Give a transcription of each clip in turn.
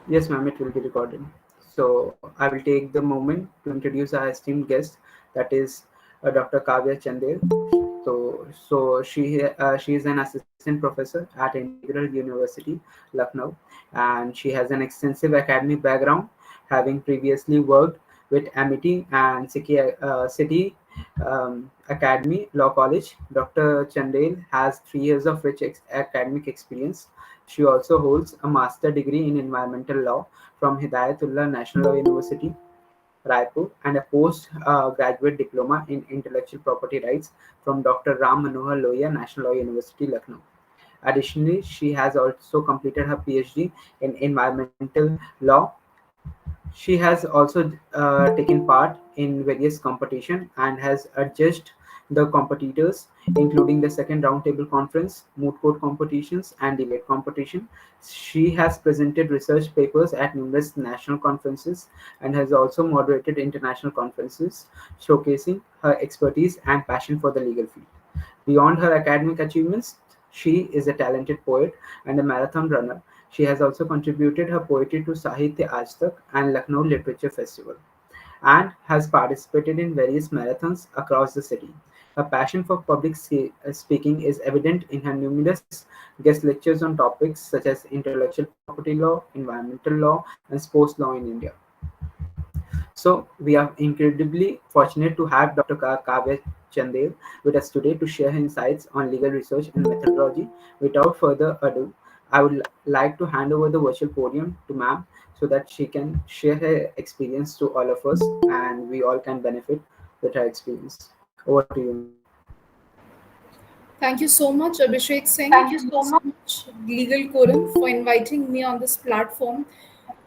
Yes, ma'am, it will be recorded. So I will take the moment to introduce our esteemed guest, that is Dr. Kavya Chandel. She is an assistant professor at Integral University, Lucknow, and she has an extensive academic background, having previously worked with Amity and City Academy Law College. Dr. Chandel has 3 years of rich academic experience. She also holds a master degree in environmental law from Hidayatullah National Law University, Raipur, and a post-graduate diploma in intellectual property rights from Dr. Ram Manohar Lohia, National Law University, Lucknow. Additionally, she has also completed her PhD in environmental law. She has also taken part in various competition and has adjudged the competitors, including the second roundtable conference, moot court competitions, and debate competition. She has presented research papers at numerous national conferences and has also moderated international conferences, showcasing her expertise and passion for the legal field. Beyond her academic achievements, she is a talented poet and a marathon runner. She has also contributed her poetry to Sahitya Aaj Tak and Lucknow Literature Festival, and has participated in various marathons across the city. Her passion for speaking is evident in her numerous guest lectures on topics such as intellectual property law, environmental law, and sports law in India. So we are incredibly fortunate to have Dr. Kavya Chandel with us today to share her insights on legal research and methodology. Without further ado, I would like to hand over the virtual podium to ma'am so that she can share her experience to all of us and we all can benefit with her experience. Over to you, ma'am. Thank you so much, Abhishek Singh. Thank you so much, Legal Quorum, for inviting me on this platform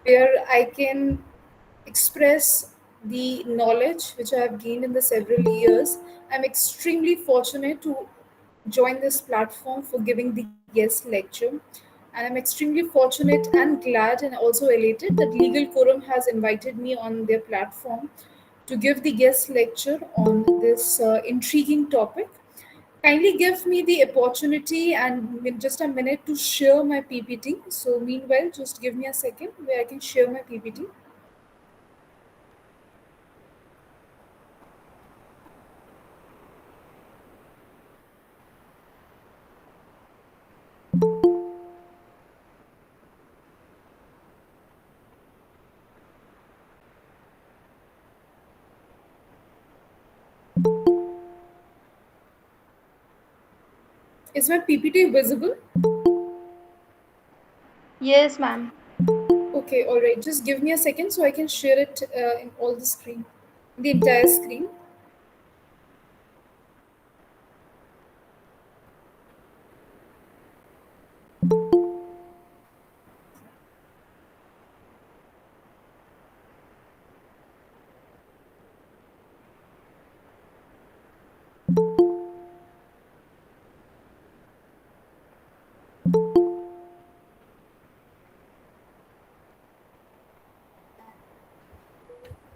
where I can express the knowledge which I have gained in the several years. I'm extremely fortunate to join this platform for giving the guest lecture. And I'm extremely fortunate and glad and also elated that Legal Quorum has invited me on their platform to give the guest lecture on this intriguing topic. Kindly give me the opportunity and just a minute to share my PPT. So, meanwhile, just give me a second where I can share my PPT. Is my PPT visible? Yes, ma'am. Okay, all right. Just give me a second so I can share it in all the screen, the entire screen.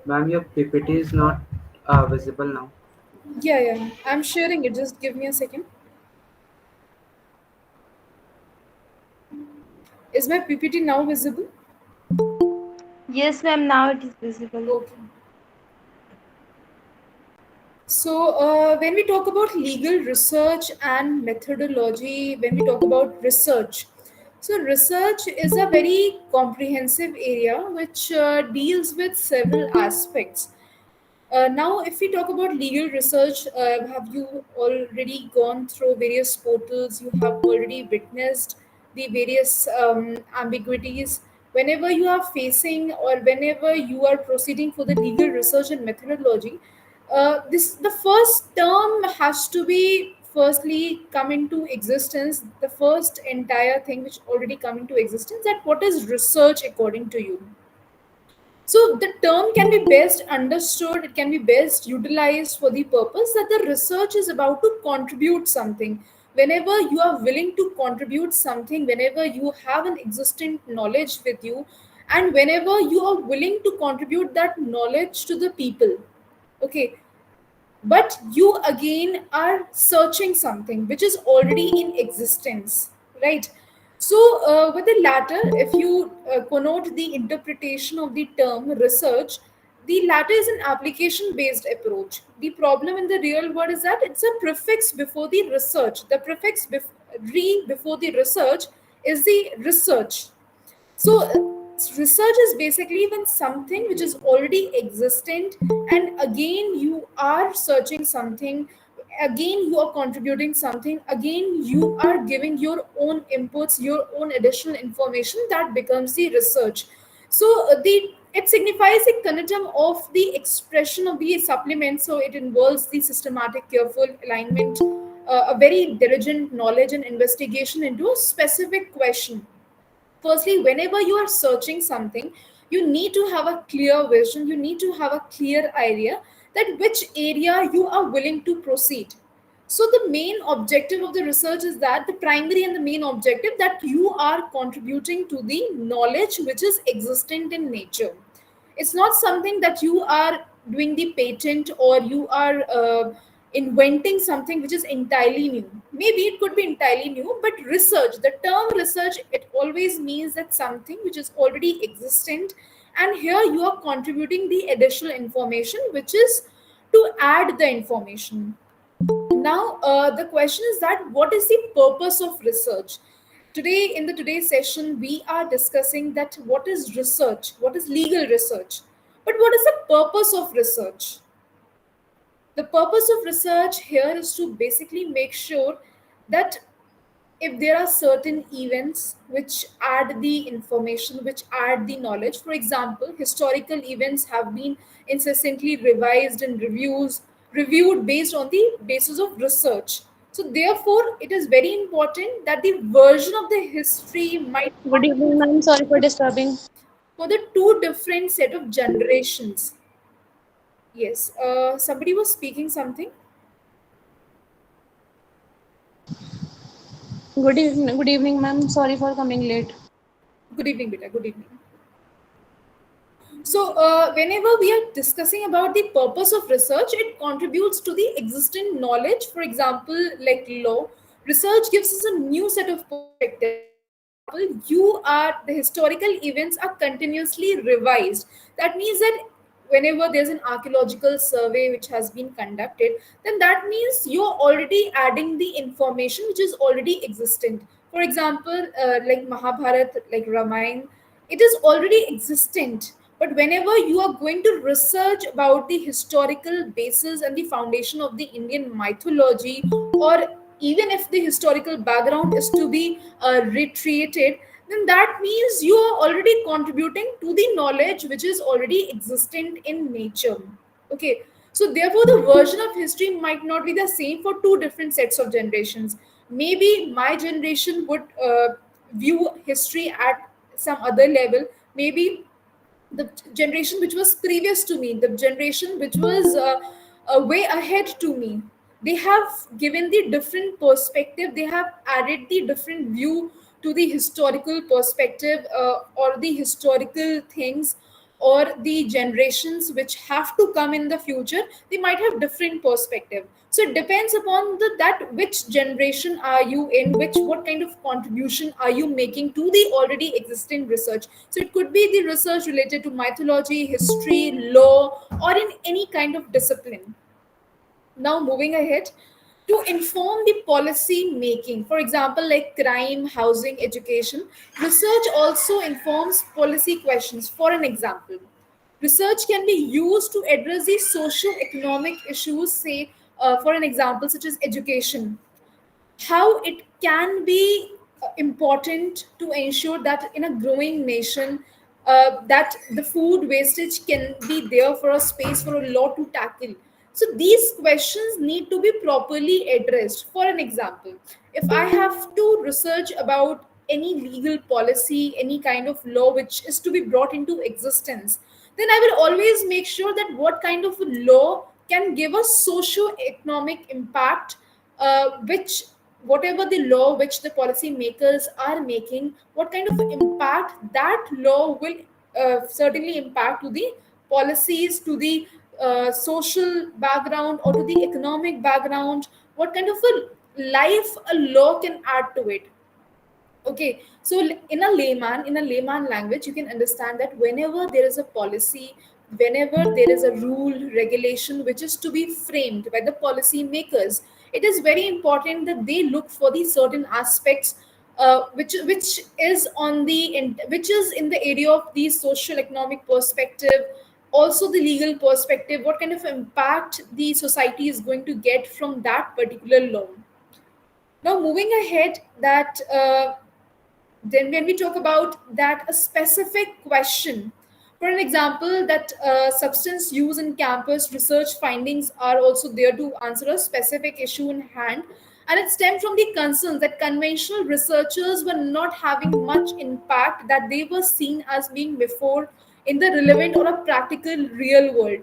Ma'am, your PPT is not visible now. Yeah, yeah. I'm sharing it. Just give me a second. Is my PPT now visible? Yes, ma'am. Now it is visible. Okay. So, when we talk about legal research and methodology, when we talk about research, so research is a very comprehensive area which deals with several aspects. Now, if we talk about legal research, have you already gone through various portals? You have already witnessed the various ambiguities. Whenever you are facing or whenever you are proceeding for the legal research and methodology, this the first term has to be firstly come into existence. The first entire thing which already come into existence, that what is research according to you. So the term can be best understood, it can be best utilized for the purpose that the research is about to contribute something. Whenever you are willing to contribute something, whenever you have an existing knowledge with you, and whenever you are willing to contribute that knowledge to the people, okay, but you again are searching something which is already in existence, right? So, with the latter, if you connote the interpretation of the term research, the latter is an application based approach. The problem in the real world is that it's a prefix before the research. The prefix re before the research is the research. So, research is basically when something which is already existent, and again you are searching something, again you are contributing something, again you are giving your own inputs, your own additional information, that becomes the research. So, the it signifies the conundrum of the expression of the supplement. So, it involves the systematic, careful alignment, a very diligent knowledge and investigation into a specific question. Firstly, whenever you are searching something, you need to have a clear vision, you need to have a clear idea that which area you are willing to proceed. So the main objective of the research is that the primary and the main objective that you are contributing to the knowledge which is existent in nature. It's not something that you are doing the patent, or you are inventing something which is entirely new. Maybe it could be entirely new, but research, the term research, it always means that something which is already existent, and here you are contributing the additional information which is to add the information. Now, the question is that what is the purpose of research? Today, in the today's session, we are discussing that what is research, what is legal research, but what is the purpose of research? The purpose of research here is to basically make sure that if there are certain events which add the information, which add the knowledge, for example, historical events have been incessantly revised and reviewed based on the basis of research. So therefore it is very important that the version of the history might Good not be evening, ma'am. Sorry for disturbing. for the two different set of generations. Yes, somebody was speaking something. Good evening, ma'am. Sorry for coming late. Good evening, Beta. Good evening. So, whenever we are discussing about the purpose of research, it contributes to the existing knowledge. For example, like law, research gives us a new set of perspective. For example, the historical events are continuously revised. That means that whenever there's an archaeological survey which has been conducted, then that means you're already adding the information which is already existent. For example, like Mahabharat, like Ramayana, it is already existent, but whenever you are going to research about the historical basis and the foundation of the Indian mythology, or even if the historical background is to be retreated, then that means you are already contributing to the knowledge which is already existent in nature. Okay, so therefore the version of history might not be the same for two different sets of generations. Maybe my generation would view history at some other level. Maybe the generation which was previous to me, the generation which was way ahead to me, they have given the different perspective, they have added the different view to the historical perspective, or the historical things, or the generations which have to come in the future, they might have different perspective. So it depends upon the that which generation are you in, which what kind of contribution are you making to the already existing research. So it could be the research related to mythology, history, law, or in any kind of discipline. Now, moving ahead, to inform the policy making, for example, like crime, housing, education, research also informs policy questions. For an example, research can be used to address the social economic issues, say, for an example, such as education, how it can be important to ensure that in a growing nation, that the food wastage can be there for a space for a law to tackle. So these questions need to be properly addressed. For an example, if I have to research about any legal policy, any kind of law which is to be brought into existence, then I will always make sure that what kind of a law can give a socio-economic impact, which whatever the law which the policy makers are making, what kind of impact that law will certainly impact to the policies, to the social background, or to the economic background, what kind of a life a law can add to it. Okay, so in a layman language, you can understand that whenever there is a policy, whenever there is a rule, regulation which is to be framed by the policy makers, it is very important that they look for the certain aspects, which is which is in the area of the social economic perspective, also the legal perspective, what kind of impact the society is going to get from that particular law. Now, moving ahead, that then when we talk about that a specific question, for an example, that substance use in campus research findings are also there to answer a specific issue in hand, and it stemmed from the concerns that conventional researchers were not having much impact that they were seen as being before in the relevant or a practical real world.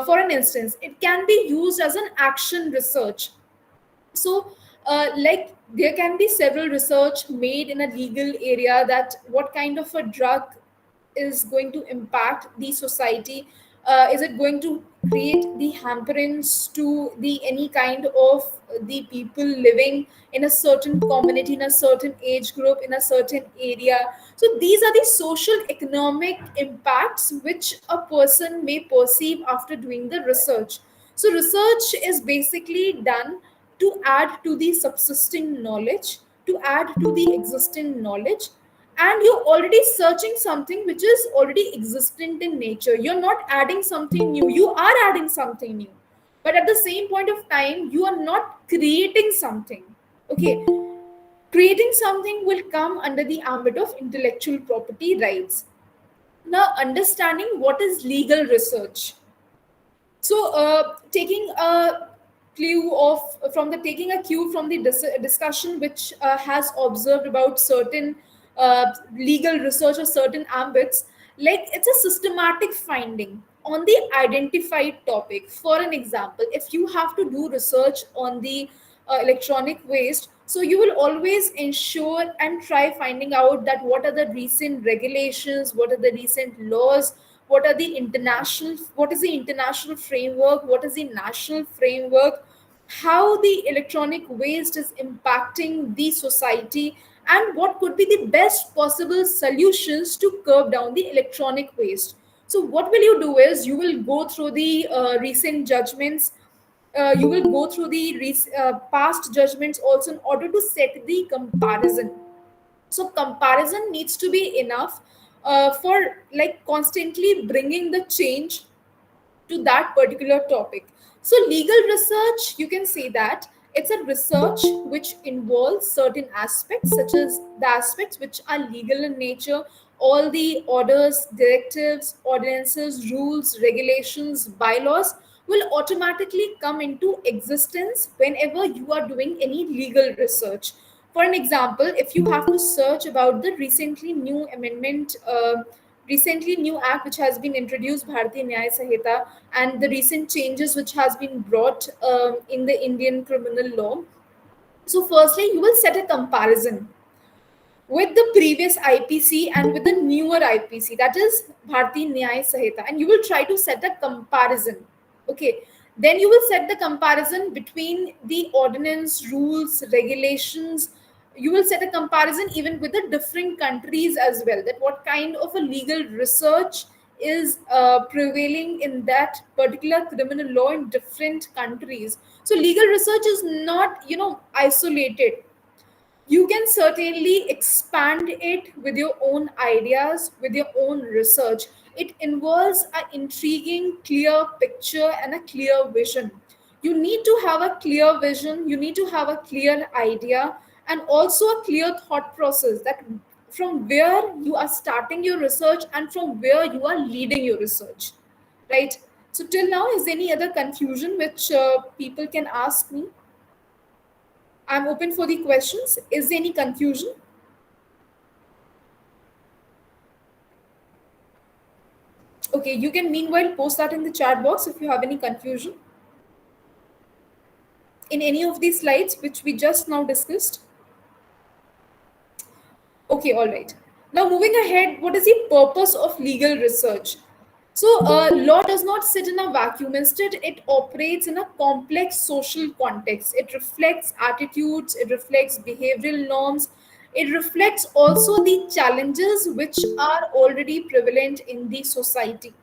For an instance, it can be used as an action research. So like there can be several research made in a legal area that what kind of a drug is going to impact the society. Is it going to create the hamperings to the any kind of the people living in a certain community, in a certain age group, in a certain area? So these are the social economic impacts which a person may perceive after doing the research. So research is basically done to add to the subsisting knowledge, to add to the existing knowledge, and you're already searching something which is already existent in nature. You're not adding something new, you are adding something new. But at the same point of time, you are not creating something. Okay, creating something will come under the ambit of intellectual property rights. Now, understanding what is legal research. So, taking a clue of from the taking a cue from the discussion which has observed about certain legal research or certain ambits, like it's a systematic finding on the identified topic. For an example, if you have to do research on the electronic waste, so you will always ensure and try finding out that what are the recent regulations, what are the recent laws, what is the international framework, what is the national framework, how the electronic waste is impacting the society, and what could be the best possible solutions to curb down the electronic waste. So what will you do is you will go through the recent judgments, you will go through the past judgments also in order to set the comparison. So comparison needs to be enough for like constantly bringing the change to that particular topic. So, legal research, you can say that it's a research which involves certain aspects, such as the aspects which are legal in nature, all the orders, directives, ordinances, rules, regulations, bylaws will automatically come into existence whenever you are doing any legal research. For an example, if you have to search about the recently new act which has been introduced, Bharatiya Nyaya Sanhita, and the recent changes which has been brought in the Indian criminal law. So, firstly, you will set a comparison with the previous IPC and with the newer IPC, that is Bharti Nyaya Sanhita, and you will try to set a comparison. Okay, then you will set the comparison between the ordinance, rules, regulations. You will set a comparison even with the different countries as well. That what kind of a legal research is prevailing in that particular criminal law in different countries. So legal research is not isolated. You can certainly expand it with your own ideas, with your own research. It involves an intriguing, clear picture and a clear vision. You need to have a clear vision, you need to have a clear idea, and also a clear thought process that from where you are starting your research and from where you are leading your research. Right? So, till now, is there any other confusion which people can ask me? I'm open for the questions. Is there any confusion? Okay, you can meanwhile post that in the chat box if you have any confusion in any of these slides which we just now discussed. Okay, all right. Now, moving ahead, what is the purpose of legal research? So, law does not sit in a vacuum. Instead, it operates in a complex social context. It reflects attitudes, it reflects behavioral norms, It reflects also the challenges which are already prevalent in the society.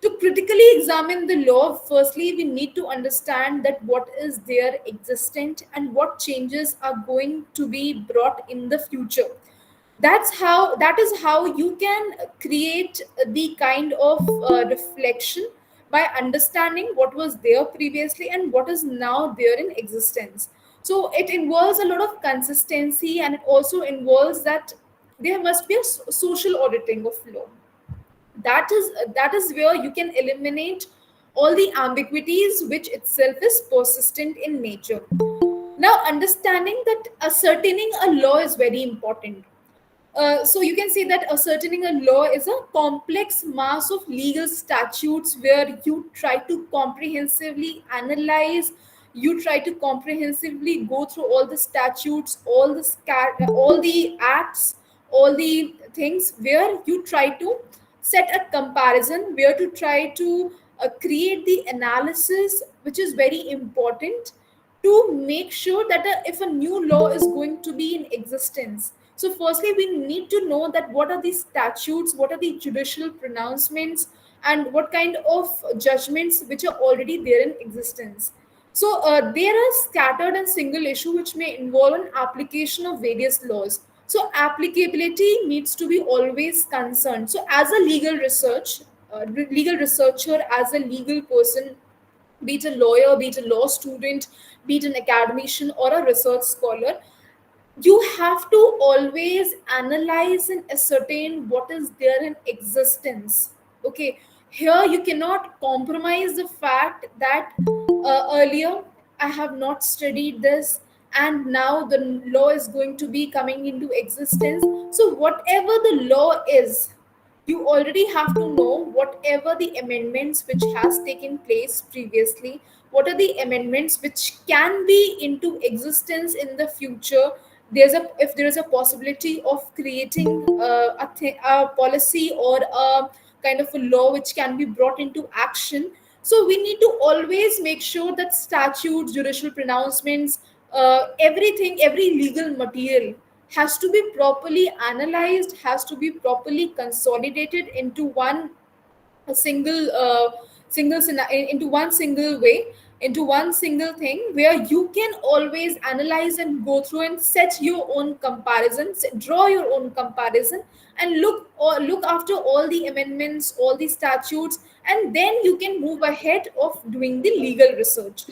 To critically examine the law, firstly, we need to understand that what is there existent and what changes are going to be brought in the future. That is how you can create the kind of reflection by understanding what was there previously and what is now there in existence. So it involves a lot of consistency, and it also involves that there must be a social auditing of law. That is where you can eliminate all the ambiguities which itself is persistent in nature. Now, understanding that ascertaining a law is very important. So you can say that ascertaining a law is a complex mass of legal statutes where you try to comprehensively analyze, you try to comprehensively go through all the statutes, all the acts, all the things, where you try to set a comparison, where to try to create the analysis, which is very important to make sure that if a new law is going to be in existence. So firstly, we need to know that what are the statutes, what are the judicial pronouncements, and what kind of judgments which are already there in existence. So there are scattered and single issue which may involve an application of various laws. So applicability needs to be always concerned. So as a legal researcher, as a legal person, be it a lawyer, be it a law student, be it an academician or a research scholar, you have to always analyze and ascertain what is there in existence. Okay, here you cannot compromise the fact that earlier I have not studied this, and now the law is going to be coming into existence. So whatever the law is, you already have to know whatever the amendments which has taken place previously, what are the amendments which can be into existence in the future. If there is a possibility of creating a policy or a kind of a law which can be brought into action. So we need to always make sure that statutes, judicial pronouncements, everything, every legal material has to be properly analyzed, has to be properly consolidated into one a single into one single way, into one single thing, where you can always analyze and go through and set your own comparisons, draw your own comparison, and look after all the amendments, all the statutes, and then you can move ahead of doing the legal research.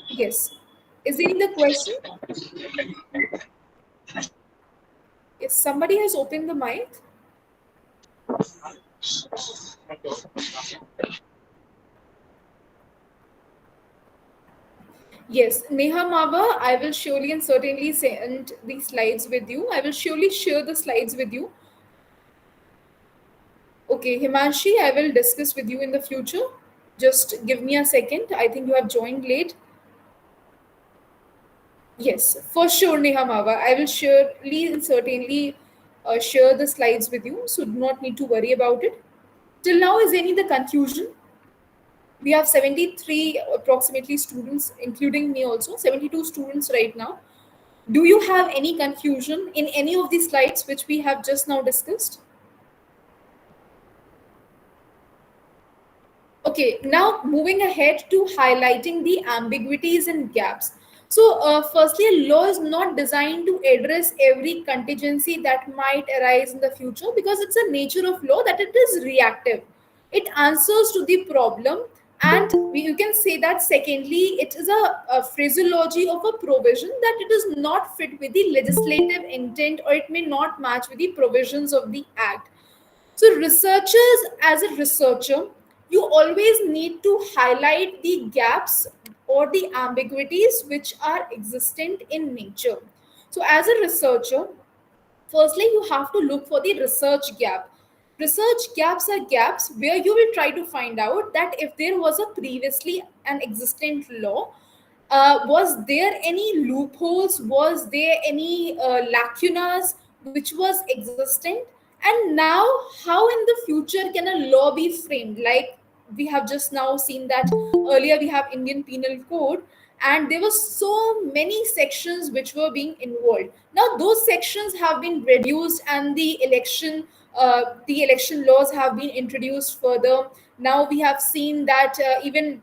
Yes. Is there any question? If somebody has opened the mic. Yes, Neha Mava, I will surely and certainly send the slides with you. I will surely share the slides with you. Okay, Himanshi, I will discuss with you in the future. Just give me a second. I think you have joined late. Yes, for sure, Neha Mava. I will surely and certainly share the slides with you. So do not need to worry about it. Till now, is any the confusion? We have 73 approximately students, including me also, 72 students right now. Do you have any confusion in any of the slides which we have just now discussed? Okay, now moving ahead to highlighting the ambiguities and gaps. So, firstly, a law is not designed to address every contingency that might arise in the future, because it's a nature of law that it is reactive. It answers to the problem, and you can say that secondly, it is a phraseology of a provision that it is not fit with the legislative intent, or it may not match with the provisions of the act. So, researchers, as a researcher, you always need to highlight the gaps or the ambiguities which are existent in nature. So, as a researcher, firstly, you have to look for the research gap. Research gaps are gaps where you will try to find out that if there was a previously an existent law, was there any loopholes, was there any lacunas which was existent, and now how in the future can a law be framed? Like we have just now seen that earlier we have Indian Penal Code, and there were so many sections which were being involved. Now those sections have been reduced, and the election laws have been introduced further. Now we have seen that even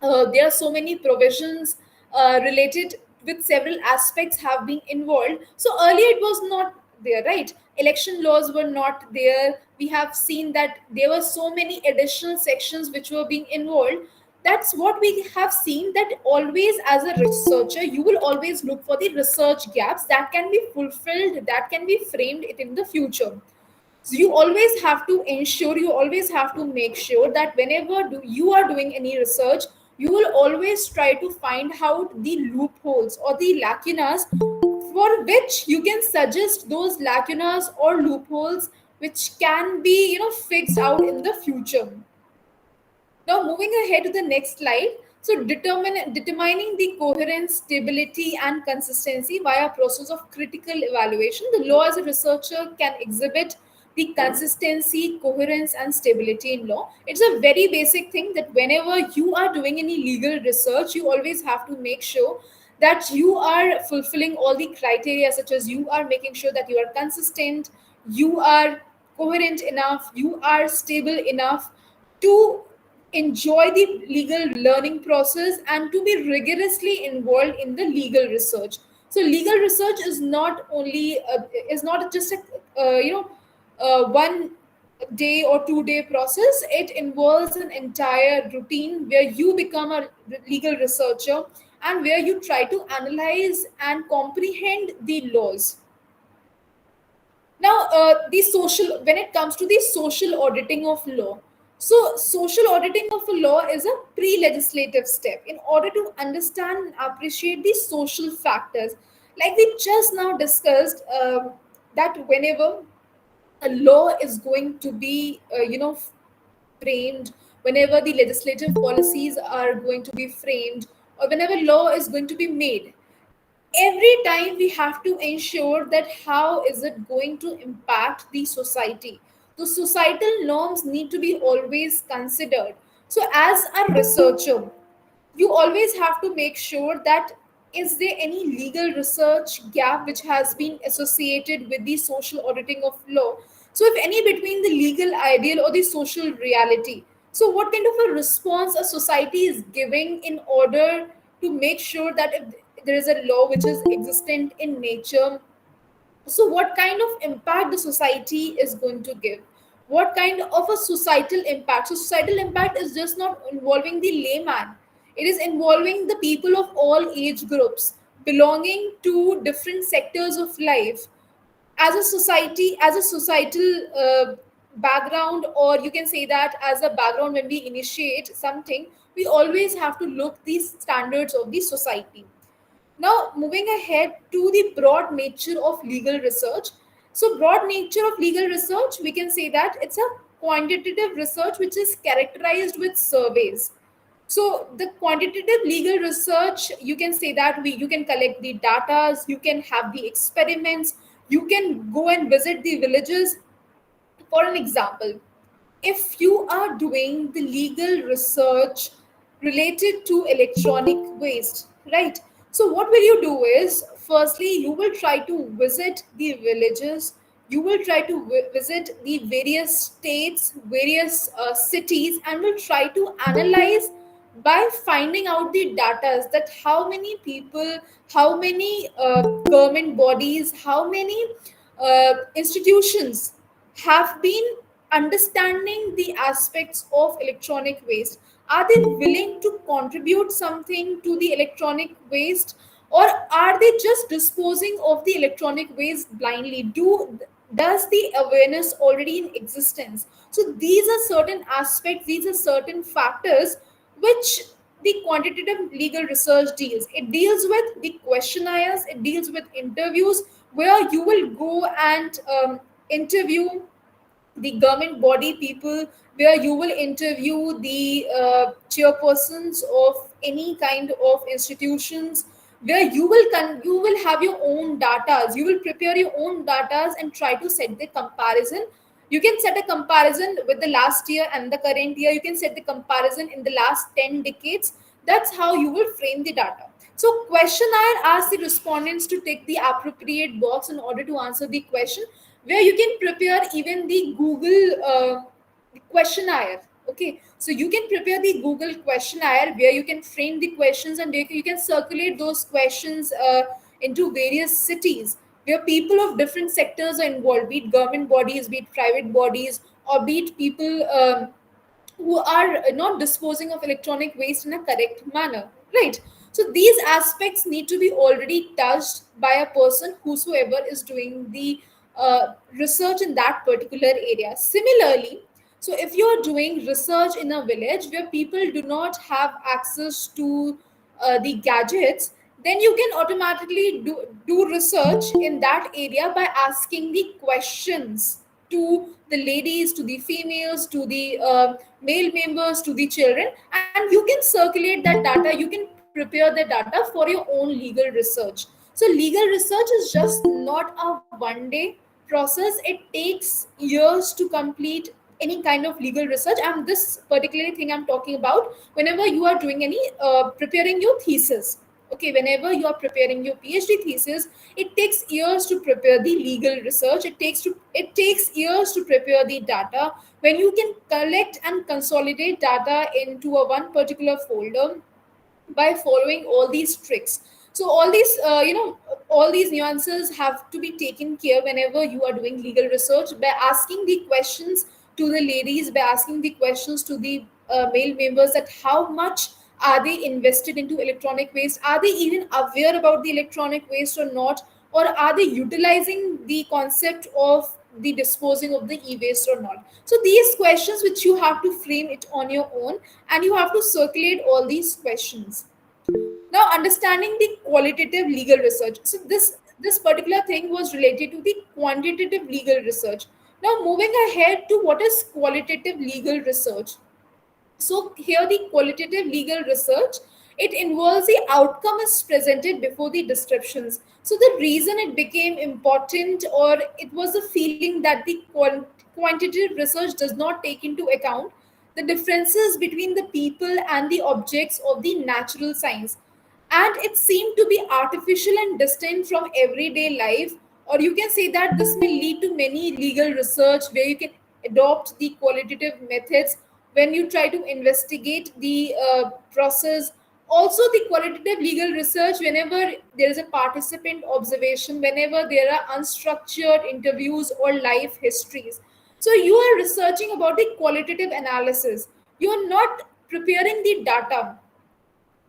there are so many provisions related with several aspects have been involved. So earlier it was not there, right? Election laws were not there. We have seen that there were so many additional sections which were being involved. That's what we have seen, that always as a researcher you will always look for the research gaps that can be fulfilled, that can be framed it in the future. So you always have to ensure, you always have to make sure that whenever you are doing any research, you will always try to find out the loopholes or the lacunas, for which you can suggest those lacunas or loopholes which can be, fixed out in the future. Now, moving ahead to the next slide. So, determining the coherence, stability, and consistency via process of critical evaluation. The law as a researcher can exhibit the consistency, coherence, and stability in law. It's a very basic thing that whenever you are doing any legal research, you always have to make sure that you are fulfilling all the criteria, such as you are making sure that you are consistent, you are coherent enough, you are stable enough to enjoy the legal learning process and to be rigorously involved in the legal research. So legal research is not only is not just a one day or 2 day process. It involves an entire routine where you become a legal researcher and where you try to analyze and comprehend the laws. Now, the social, when it comes to the social auditing of law, so social auditing of a law is a pre-legislative step in order to understand and appreciate the social factors. Like we just now discussed, that whenever a law is going to be, framed, whenever the legislative policies are going to be framed, or whenever law is going to be made, every time we have to ensure that how is it going to impact the society. The societal norms need to be always considered. So as a researcher, you always have to make sure that is there any legal research gap which has been associated with the social auditing of law. So if any between the legal ideal or the social reality, so what kind of a response a society is giving in order to make sure that if there is a law which is existent in nature, so what kind of impact the society is going to give, what kind of a societal impact. So societal impact is just not involving the layman, it is involving the people of all age groups belonging to different sectors of life. As a society, as a societal background, or you can say that as a background, when we initiate something, we always have to look these standards of the society. Now, moving ahead to the broad nature of legal research. So, broad nature of legal research, we can say that it's a quantitative research which is characterized with surveys. So, the quantitative legal research, you can say that you can collect the data, you can have the experiments, you can go and visit the villages. For an example, if you are doing the legal research related to electronic waste, right? So what will you do is, firstly you will try to visit the villages, you will try to visit the various states, various cities, and will try to analyze by finding out the data, that how many people, how many government bodies, how many institutions have been understanding the aspects of electronic waste. Are they willing to contribute something to the electronic waste, or are they just disposing of the electronic waste blindly? Does the awareness already in existence? So these are certain aspects, these are certain factors which the quantitative legal research deals. It deals with the questionnaires, it deals with interviews where you will go and interview the government body people, where you will interview the chairpersons of any kind of institutions, where you will have your own datas, you will prepare your own datas and try to set the comparison. You can set a comparison with the last year and the current year, you can set the comparison in the last 10 decades, That's how you will frame the data. So questionnaire asks the respondents to tick the appropriate box in order to answer the question, where you can prepare even the Google questionnaire. Okay, so you can prepare the Google questionnaire where you can frame the questions, and you can circulate those questions into various cities where people of different sectors are involved, be it government bodies, be it private bodies, or be it people who are not disposing of electronic waste in a correct manner, right? So these aspects need to be already touched by a person whosoever is doing the research in that particular area. Similarly, so if you are doing research in a village where people do not have access to the gadgets, then you can automatically do research in that area by asking the questions to the ladies, to the females, to the male members, to the children, and you can circulate that data, you can prepare the data for your own legal research. So legal research is just not a one day process, it takes years to complete any kind of legal research. And this particular thing I'm talking about, whenever you are doing any preparing your thesis. Okay, whenever you are preparing your PhD thesis, it takes years to prepare the legal research, it takes years to prepare the data. When you can collect and consolidate data into a one particular folder by following all these tricks. So all these all these nuances have to be taken care whenever you are doing legal research, by asking the questions to the ladies, by asking the questions to the male members, that how much are they invested into electronic waste, are they even aware about the electronic waste or not, or are they utilizing the concept of the disposing of the e-waste or not. So these questions which you have to frame it on your own, and you have to circulate all these questions. Now understanding the qualitative legal research, so this particular thing was related to the quantitative legal research. Now moving ahead to what is qualitative legal research. So here the qualitative legal research, it involves the outcome is presented before the descriptions. So the reason it became important, or it was a feeling that the quantitative research does not take into account the differences between the people and the objects of the natural science, and it seemed to be artificial and distant from everyday life. Or you can say that this may lead to many legal research where you can adopt the qualitative methods when you try to investigate the process. Also the qualitative legal research, whenever there is a participant observation, whenever there are unstructured interviews or life histories, so you are researching about the qualitative analysis, you are not preparing the data.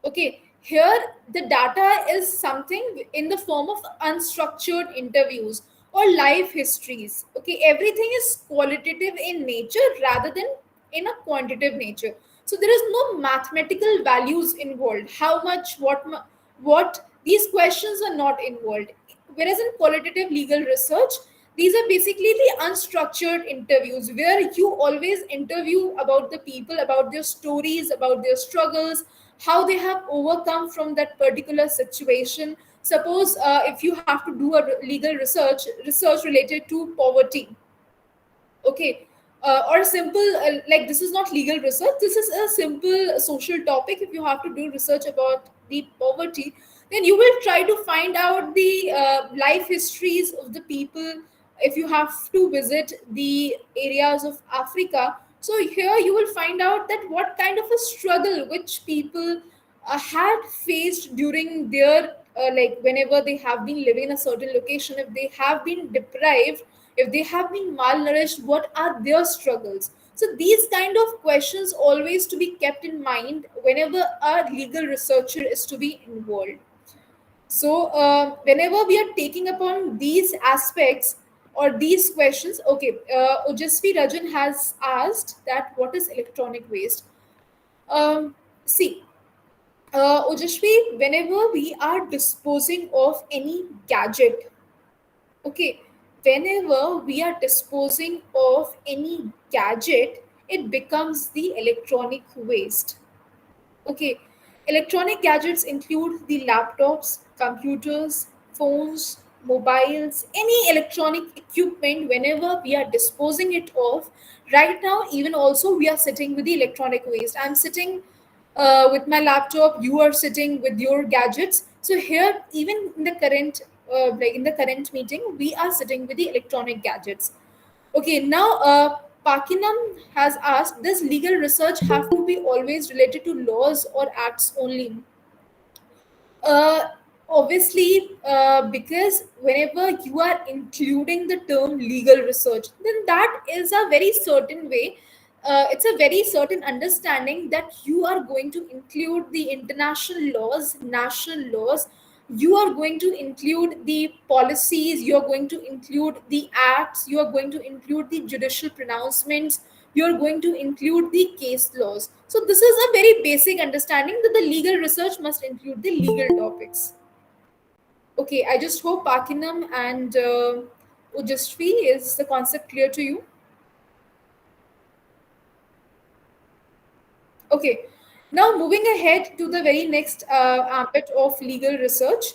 Okay, here the data is something in the form of unstructured interviews or life histories. Okay, everything is qualitative in nature rather than in a quantitative nature. So there is no mathematical values involved, how much, what, these questions are not involved. Whereas in qualitative legal research, these are basically the unstructured interviews where you always interview about the people, about their stories, about their struggles, how they have overcome from that particular situation. Suppose if you have to do a legal research related to poverty. Okay, or simple like, this is not legal research, this is a simple social topic. If you have to do research about the poverty, then you will try to find out the life histories of the people. If you have to visit the areas of Africa, so here you will find out that what kind of a struggle which people had faced during their like, whenever they have been living in a certain location, if they have been deprived, if they have been malnourished, what are their struggles. So these kind of questions always to be kept in mind whenever a legal researcher is to be involved. So whenever we are taking upon these aspects or these questions, okay, Ojasvi Rajan has asked that what is electronic waste. See, Ojashvi, whenever we are disposing of any gadget, okay, whenever we are disposing of any gadget, it becomes the electronic waste. Okay, electronic gadgets include the laptops, computers, phones, mobiles, any electronic equipment. Whenever we are disposing it of, right now, even also we are sitting with the electronic waste. I'm sitting. with my laptop, you are sitting with your gadgets. So here, even in the current in the current meeting, we are sitting with the electronic gadgets. Okay, now Pakinam has asked, does legal research have to be always related to laws or acts only? Uh, Obviously, because whenever you are including the term legal research, then that is a very certain way. It's a very certain understanding that you are going to include the international laws, national laws. You are going to include the policies. You are going to include the acts. You are going to include the judicial pronouncements. You are going to include the case laws. So this is a very basic understanding that the legal research must include the legal topics. Okay, I just hope Pakinam and Ujasvi is the concept clear to you. Okay, now moving ahead to the very next ambit of legal research.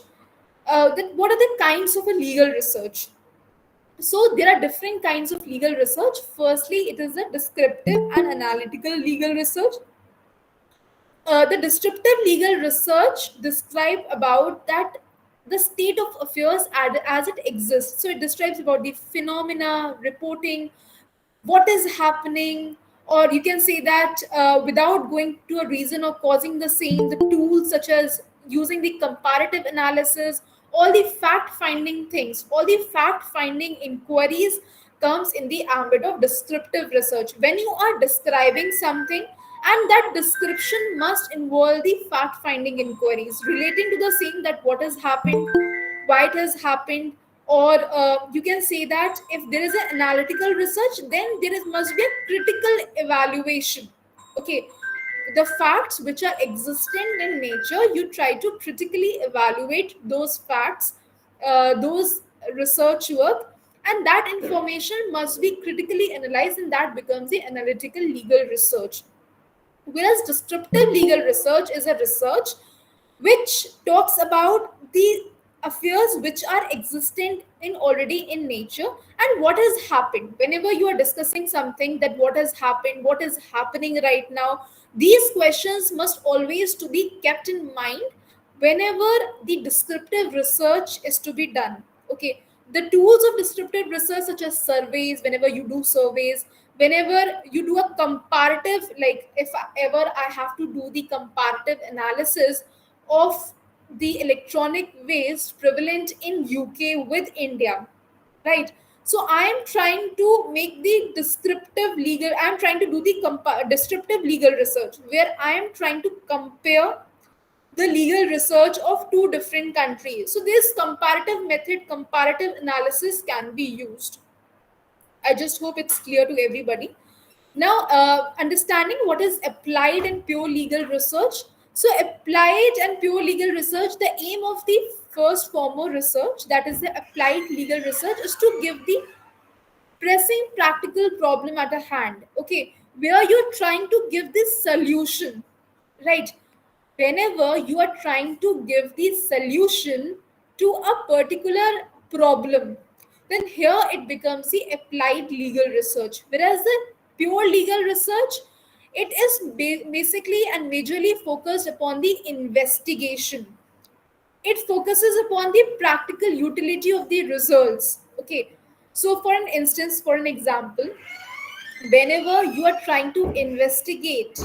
That what are the kinds of a legal research? So there are different kinds of legal research. Firstly, it is a descriptive and analytical legal research. The descriptive legal research describe about that the state of affairs as it exists. So it describes about the phenomena, reporting, what is happening, or you can say that without going to a reason or causing the same, the tools such as using the comparative analysis, all the fact finding things, all the fact finding inquiries comes in the ambit of descriptive research. When you are describing something, and that description must involve the fact finding inquiries relating to the same, that what has happened, why it has happened, or you can say that if there is an analytical research, then there is must be a critical evaluation. Okay, the facts which are existent in nature, you try to critically evaluate those facts, those research work, and that information must be critically analyzed, and that becomes the analytical legal research. Whereas descriptive legal research is a research which talks about the affairs which are existent in already in nature, and what has happened. Whenever you are discussing something, that what has happened, what is happening right now, these questions must always to be kept in mind whenever the descriptive research is to be done. Okay, the tools of descriptive research such as surveys, whenever you do surveys, whenever you do a comparative, like if ever I have to do the comparative analysis of the electronic waste prevalent in UK with India, right? So I am trying to make the descriptive legal, I am trying to do the descriptive legal research where I am trying to compare the legal research of two different countries. So this comparative method, comparative analysis can be used. I just hope it's clear to everybody. Now, understanding what is applied and pure legal research. So, applied and pure legal research, the aim of the first form of research, that is the applied legal research, is to give the pressing practical problem at a hand. Okay, where you're trying to give this solution, right? Whenever you are trying to give the solution to a particular problem, then here it becomes the applied legal research. Whereas the pure legal research, it is basically and majorly focused upon the investigation. It focuses upon the practical utility of the results. Okay, so for an instance, for an example, whenever you are trying to investigate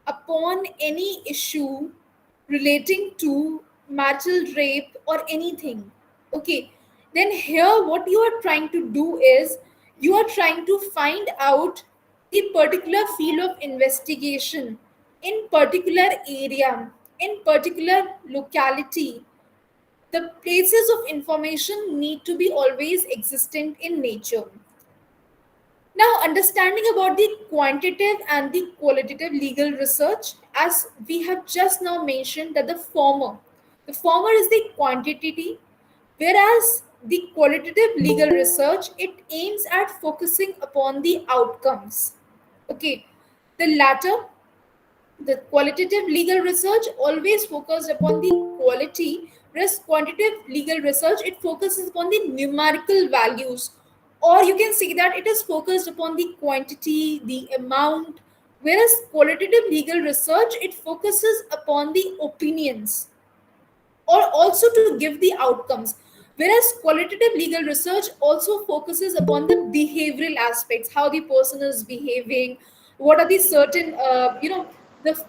upon any issue relating to marital rape or anything, okay, then here what you are trying to do is you are trying to find out the particular field of investigation in particular area, in particular locality. The places of information need to be always existent in nature. Now, understanding about the quantitative and the qualitative legal research, as we have just now mentioned that the former is the quantity, whereas the qualitative legal research, it aims at focusing upon the outcomes. Okay, the latter, the qualitative legal research always focused upon the quality, whereas quantitative legal research, it focuses upon the numerical values, or you can say that it is focused upon the quantity, the amount, Whereas qualitative legal research, it focuses upon the opinions or also to give the outcomes, whereas qualitative legal research also focuses upon the behavioral aspects, how the person is behaving, what are the certain the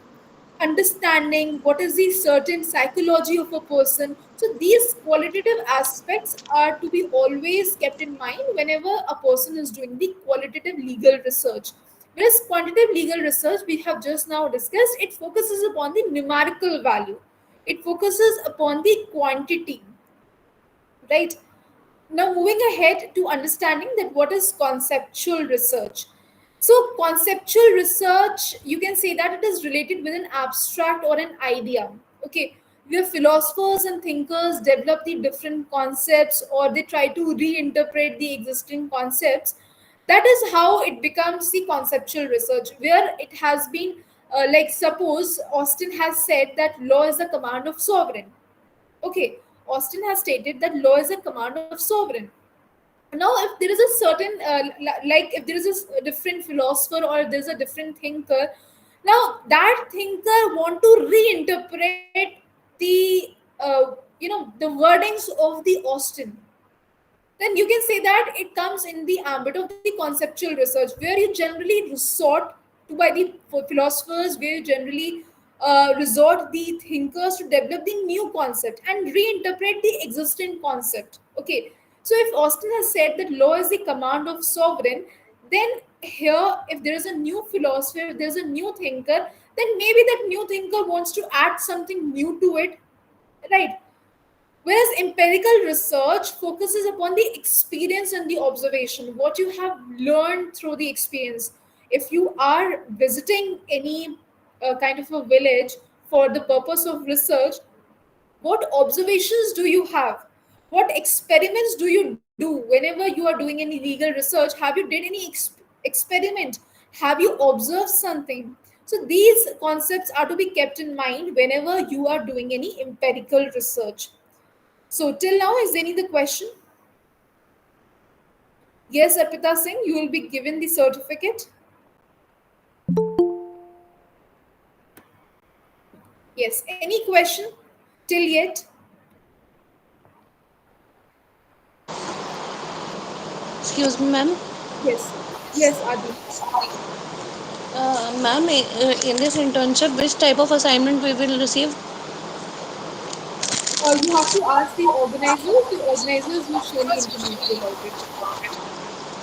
understanding, what is the certain psychology of a person. So these qualitative aspects are to be always kept in mind whenever a person is doing the qualitative legal research. Whereas quantitative legal research, we have just now discussed, it focuses upon the numerical value, it focuses upon the quantity, right? Now moving ahead to understanding that what is conceptual research. So conceptual research, you can say that it is related with an abstract or an idea. Okay, where philosophers and thinkers develop the different concepts or they try to reinterpret the existing concepts. That is how it becomes the conceptual research, where it has been like suppose Austin has said that law is the command of sovereign. Okay, Austin has stated that law is a command of sovereign. Now if there is a certain like if there is a different philosopher or there is a different thinker, now that thinker want to reinterpret the the wordings of the Austin, then you can say that it comes in the ambit of the conceptual research, where you generally resort to by the philosophers, where you generally resort the thinkers to develop the new concept and reinterpret the existing concept. Okay, so if Austin has said that law is the command of sovereign, then here if there is a new philosopher, if there is a new thinker, then maybe that new thinker wants to add something new to it, right? Whereas empirical research focuses upon the experience and the observation, what you have learned through the experience. If you are visiting any kind of a village for the purpose of research, what observations do you have? What experiments do you do whenever you are doing any legal research? Have you did any experiment? Have you observed something? So these concepts are to be kept in mind whenever you are doing any empirical research. So till now, is there any other question? Yes, Arpita Singh, you will be given the certificate. Yes. Any question till yet? Excuse me, ma'am. Yes. Yes, Adi. Ma'am, in this internship, which type of assignment we will receive? You have to ask the organizers. The organizers will surely intimate you about it.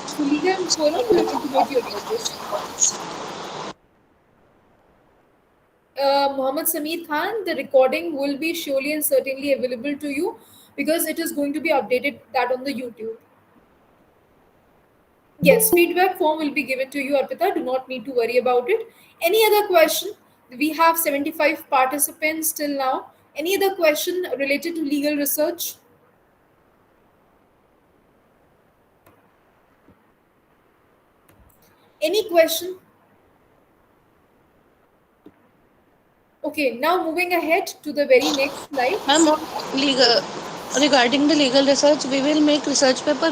So legal forum will intimate you about this. Mohammed Sameer Khan, the recording will be surely and certainly available to you because it is going to be updated that on the YouTube. Yes, feedback form will be given to you, Arpita. Do not need to worry about it. Any other question? We have 75 participants till now. Any other question related to legal research? Any question? Okay, now moving ahead to the very next slide. Ma'am, legal, regarding the legal research, we will make research paper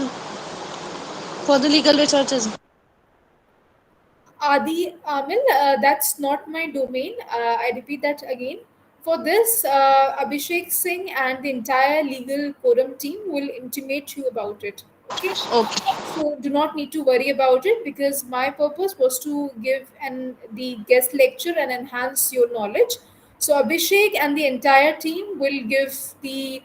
for the legal researches. Adi Amil, that's not my domain. I repeat that again. For this, Abhishek Singh and the entire legal forum team will intimate you about it. Okay. Okay. So do not need to worry about it because my purpose was to give the guest lecture and enhance your knowledge. So Abhishek and the entire team will give the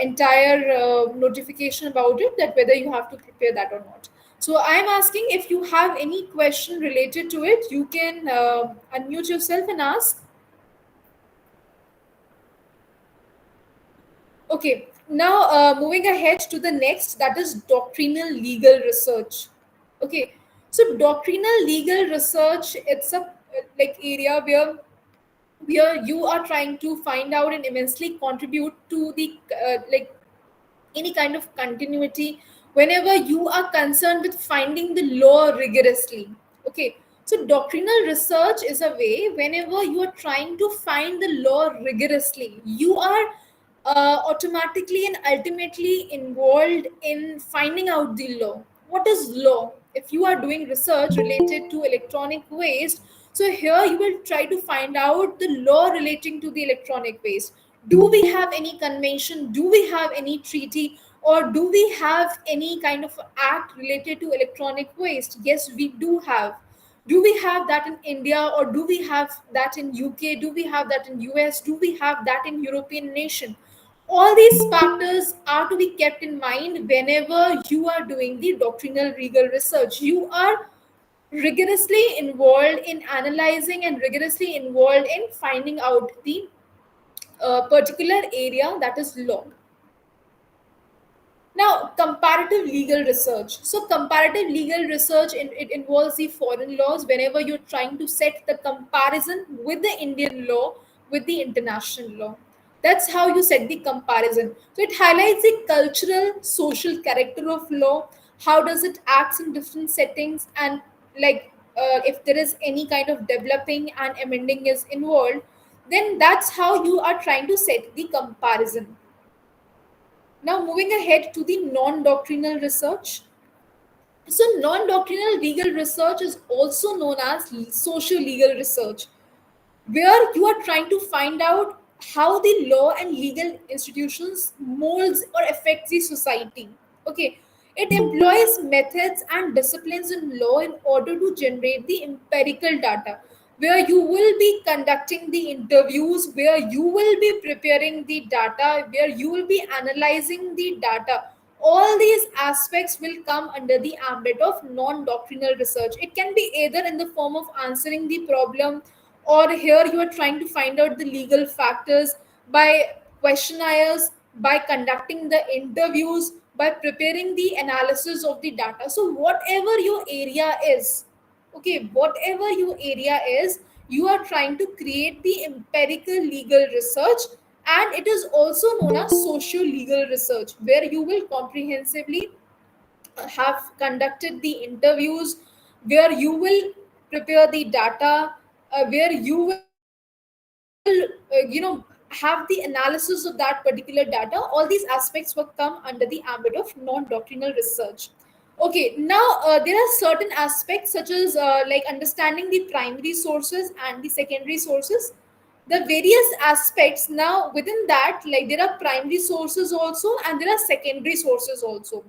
entire notification about it, that whether you have to prepare that or not. So I'm asking, if you have any question related to it, you can unmute yourself and ask. Okay, now moving ahead to the next, that is doctrinal legal research. Okay, so doctrinal legal research, it's a like area where you are trying to find out and immensely contribute to the any kind of continuity whenever you are concerned with finding the law rigorously. Okay, so doctrinal research is a way whenever you are trying to find the law rigorously, you are automatically and ultimately involved in finding out the law. What is law? If you are doing research related to electronic waste, So here you will try to find out the law relating to the electronic waste. Do we have any convention? Do we have any treaty? Or do we have any kind of act related to electronic waste? Yes, we do have. Do we have that in India, or do we have that in UK? Do we have that in US? Do we have that in European nation? All these factors are to be kept in mind whenever you are doing the doctrinal legal research. You are rigorously involved in analyzing and rigorously involved in finding out the particular area, that is law. Now, comparative legal research. So, comparative legal research, it involves the foreign laws whenever you're trying to set the comparison with the Indian law with the international law. That's how you set the comparison. So, it highlights the cultural, social character of law. How does it act in different settings, and like if there is any kind of developing and amending is involved, then that's how you are trying to set the comparison. Now, moving ahead to the non doctrinal research. So, non doctrinal legal research is also known as social legal research, where you are trying to find out how the law and legal institutions molds or affect the society. Okay, it employs methods and disciplines in law in order to generate the empirical data, where you will be conducting the interviews, where you will be preparing the data, where you will be analyzing the data. All these aspects will come under the ambit of non doctrinal research. It can be either in the form of answering the problem, or here you are trying to find out the legal factors by questionnaires, by conducting the interviews, by preparing the analysis of the data. So whatever your area is, okay, whatever your area is, you are trying to create the empirical legal research. And it is also known as social legal research, where you will comprehensively have conducted the interviews, where you will prepare the data, where you will have the analysis of that particular data. All these aspects will come under the ambit of non-doctrinal research. Okay, now there are certain aspects such as like understanding the primary sources and the secondary sources, the various aspects. Now within that, like, there are primary sources also and there are secondary sources also.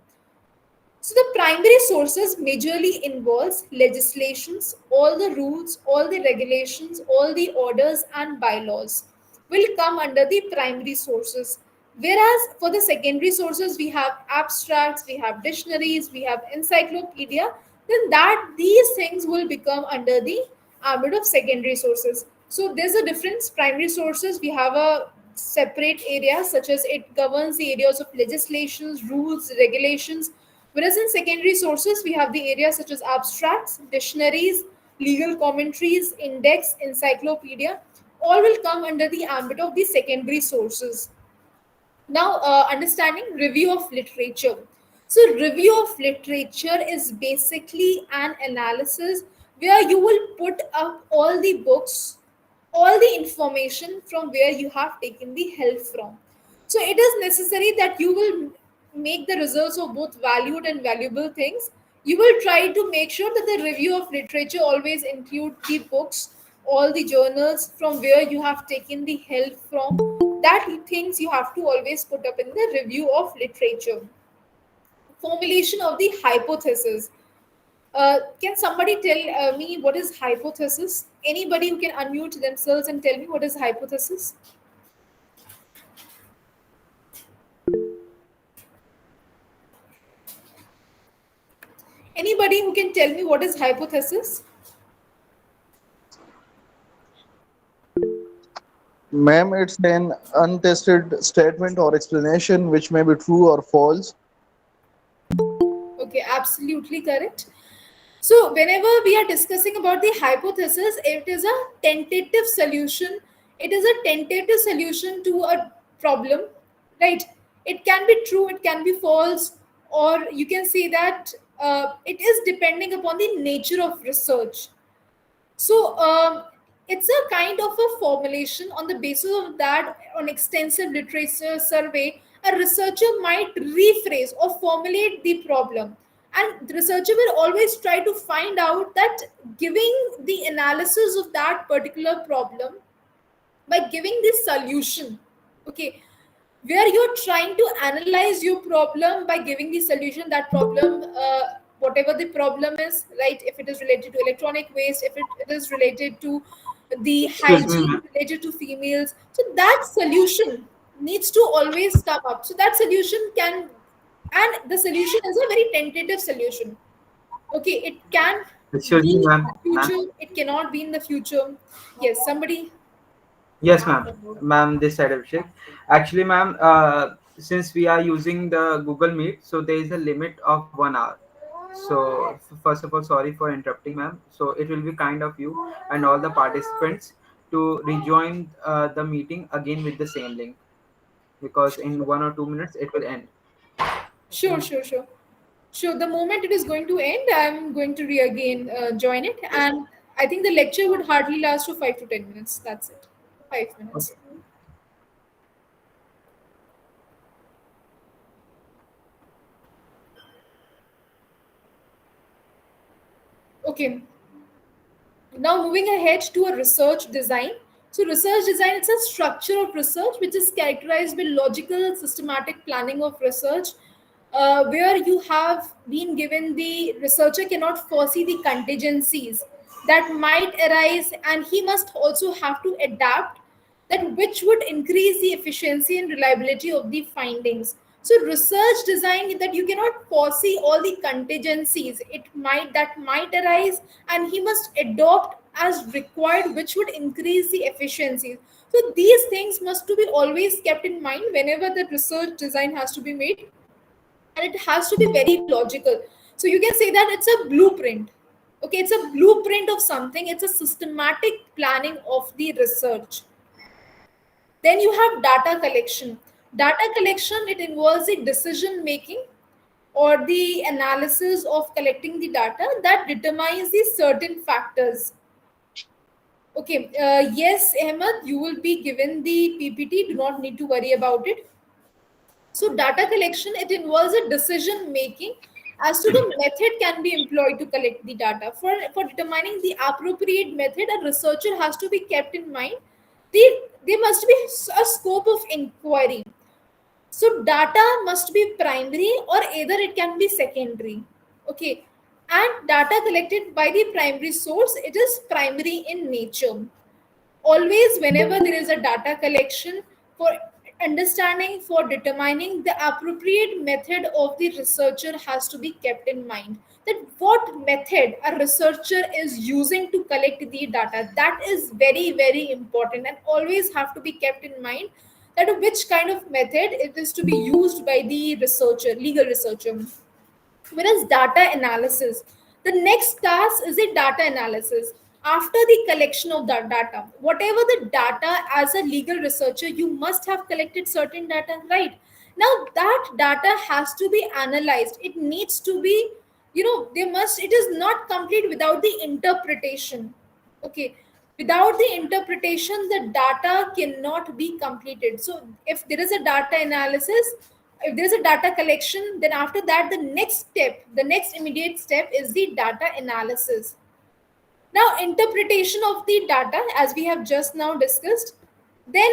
So the primary sources majorly involves legislations, all the rules, all the regulations, all the orders and bylaws will come under the primary sources. Whereas for the secondary sources, we have abstracts, we have dictionaries, we have encyclopedia, then that these things will become under the ambit of secondary sources. So there's a difference. Primary sources, we have a separate area, such as it governs the areas of legislations, rules, regulations. Whereas in secondary sources, we have the areas such as abstracts, dictionaries, legal commentaries, index, encyclopedia. All will come under the ambit of the secondary sources. Now, understanding review of literature. So, review of literature is basically an analysis where you will put up all the books, all the information from where you have taken the help from. So, it is necessary that you will make the results of both valued and valuable things. You will try to make sure that the review of literature always include the books, all the journals from where you have taken the help from. That things you have to always put up in the review of literature. Formulation of the hypothesis. Can somebody tell me what is hypothesis? Anybody who can unmute themselves and tell me what is hypothesis? Anybody who can tell me what is hypothesis? Ma'am, it's an untested statement or explanation which may be true or false. Okay, absolutely correct. So, whenever we are discussing about the hypothesis, it is a tentative solution. It is a tentative solution to a problem, right? It can be true, it can be false, or you can say that it is depending upon the nature of research. So it's a kind of a formulation. On the basis of that, on extensive literature survey, a researcher might rephrase or formulate the problem, And the researcher will always try to find out that, giving the analysis of that particular problem, by giving this solution, okay, where you're trying to analyze your problem by giving the solution, that problem, whatever the problem is, right? If it is related to electronic waste, if it is related to the Excuse me, hygiene ma'am. related to females, so that solution needs to always come up. So that solution can, and the solution is a very tentative solution. Okay, it can Excuse be me, in ma'am. the Ma'am. future, it cannot be in the future. Yes, somebody. Yes, ma'am. Ma'am, this side of Abhishek. Actually, ma'am, since we are using the Google Meet, so there is a limit of 1 hour. So, first of all, sorry for interrupting, ma'am. So, it will be kind of you and all the participants to rejoin the meeting again with the same link, because in 1 or 2 minutes it will end. Sure, sure, sure. Sure, the moment it is going to end, I'm going to again join it. And I think the lecture would hardly last for 5 to 10 minutes. That's it. 5 minutes. Okay. Okay. Now moving ahead to a research design. So research design, it's a structure of research which is characterized by logical, systematic planning of research, where you have been given, the researcher cannot foresee the contingencies that might arise, and he must also have to adapt that, which would increase the efficiency and reliability of the findings. So research design, that you cannot foresee all the contingencies that might arise, and he must adopt as required, which would increase the efficiency. So these things must to be always kept in mind whenever the research design has to be made, and it has to be very logical. So you can say that it's a blueprint. Okay, it's a blueprint of something, it's a systematic planning of the research. Then you have data collection. Data collection, it involves the decision making or the analysis of collecting the data that determines the certain factors. Okay, yes, Ahmed, you will be given the PPT. Do not need to worry about it. So data collection, it involves a decision making as to the method can be employed to collect the data. For determining the appropriate method, a researcher has to be kept in mind. There must be a scope of inquiry. So data must be primary, or either it can be secondary. Okay. And data collected by the primary source, it is primary in nature. Always whenever there is a data collection, for understanding, for determining the appropriate method of the researcher has to be kept in mind, that what method a researcher is using to collect the data, that is very very important, and always have to be kept in mind that which kind of method it is to be used by the researcher, legal researcher. Whereas data analysis, the next task is the data analysis. After the collection of that data, whatever the data, as a legal researcher, you must have collected certain data, right? Now that data has to be analyzed. It needs to be, it is not complete without the interpretation. Okay. Without the interpretation, the data cannot be completed. So if there is a data analysis, if there's a data collection, then after that, the next immediate step is the data analysis. Now interpretation of the data, as we have just now discussed, then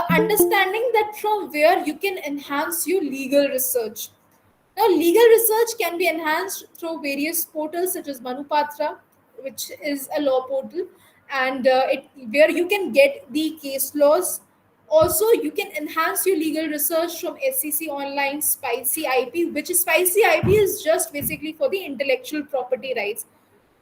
understanding that from where you can enhance your legal research. Now legal research can be enhanced through various portals such as Manupatra, which is a law portal, and where you can get the case laws. Also, you can enhance your legal research from SCC Online, Spicy IP, which is Spicy IP is just basically for the intellectual property rights.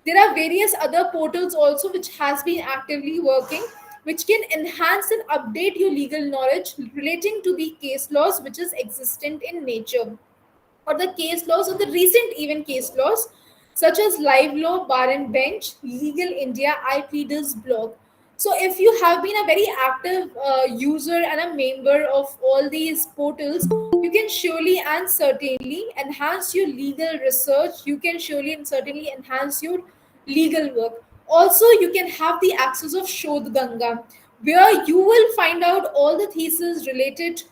There are various other portals also which has been actively working, which can enhance and update your legal knowledge relating to the case laws which is existent in nature, or the case laws, or the recent even case laws, such as Live Law, Bar and Bench, Legal India, iPleaders blog. So if you have been a very active user and a member of all these portals, you can surely and certainly enhance your legal research. You can surely and certainly enhance your legal work. Also, you can have the access of Shodh Ganga, where you will find out all the theses related,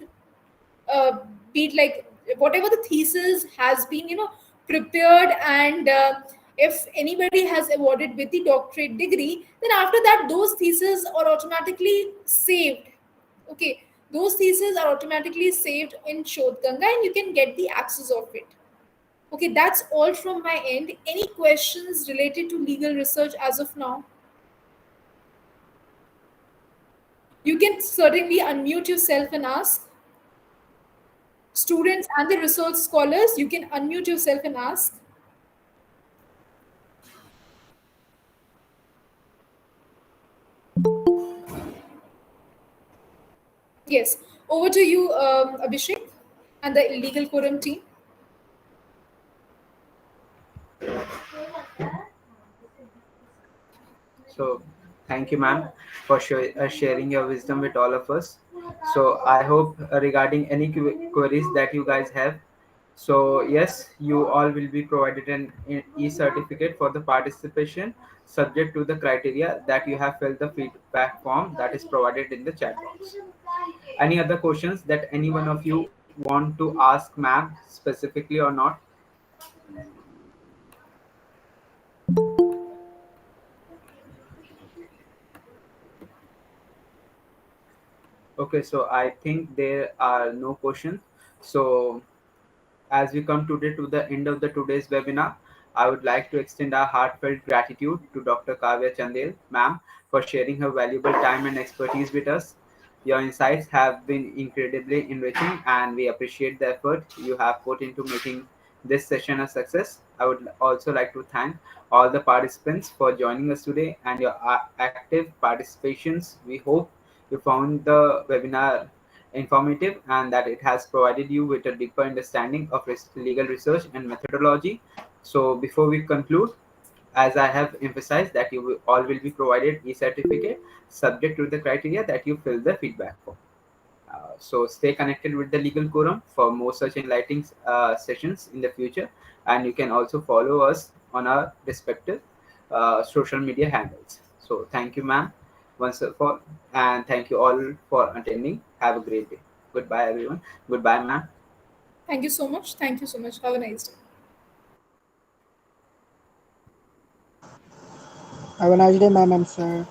be it like whatever the thesis has been, prepared, and if anybody has awarded with the doctorate degree, then after that those theses are automatically saved. Okay, those theses are automatically saved in Shodhganga and you can get the access of it. Okay, that's all from my end. Any questions related to legal research as of now? You can certainly unmute yourself and ask. Students and the research scholars, you can unmute yourself and ask. Yes, over to you, Abhishek, and the legal quorum team. So, thank you, ma'am, for sharing your wisdom with all of us. So, I hope regarding any queries that you guys have, so yes, you all will be provided an e-certificate for the participation, subject to the criteria that you have filled the feedback form that is provided in the chat box. Any other questions that any one of you want to ask ma'am specifically or not? Okay, so I think there are no questions. So as we come today to the end of the today's webinar, I would like to extend our heartfelt gratitude to Dr. Kavya Chandel, ma'am, for sharing her valuable time and expertise with us. Your insights have been incredibly enriching, and we appreciate the effort you have put into making this session a success. I would also like to thank all the participants for joining us today and your active participations. We hope you found the webinar informative and that it has provided you with a deeper understanding of legal research and methodology. So before we conclude, as I have emphasized that all will be provided e-certificate subject to the criteria that you fill the feedback form. So stay connected with the Legal Quorum for more such enlightening sessions in the future, and you can also follow us on our respective social media handles. So thank you, ma'am, once for, and thank you all for attending. Have a great day. Goodbye, everyone. Goodbye, ma'am. Thank you so much. Thank you so much. Have a nice day. Have a nice day, ma'am and sir.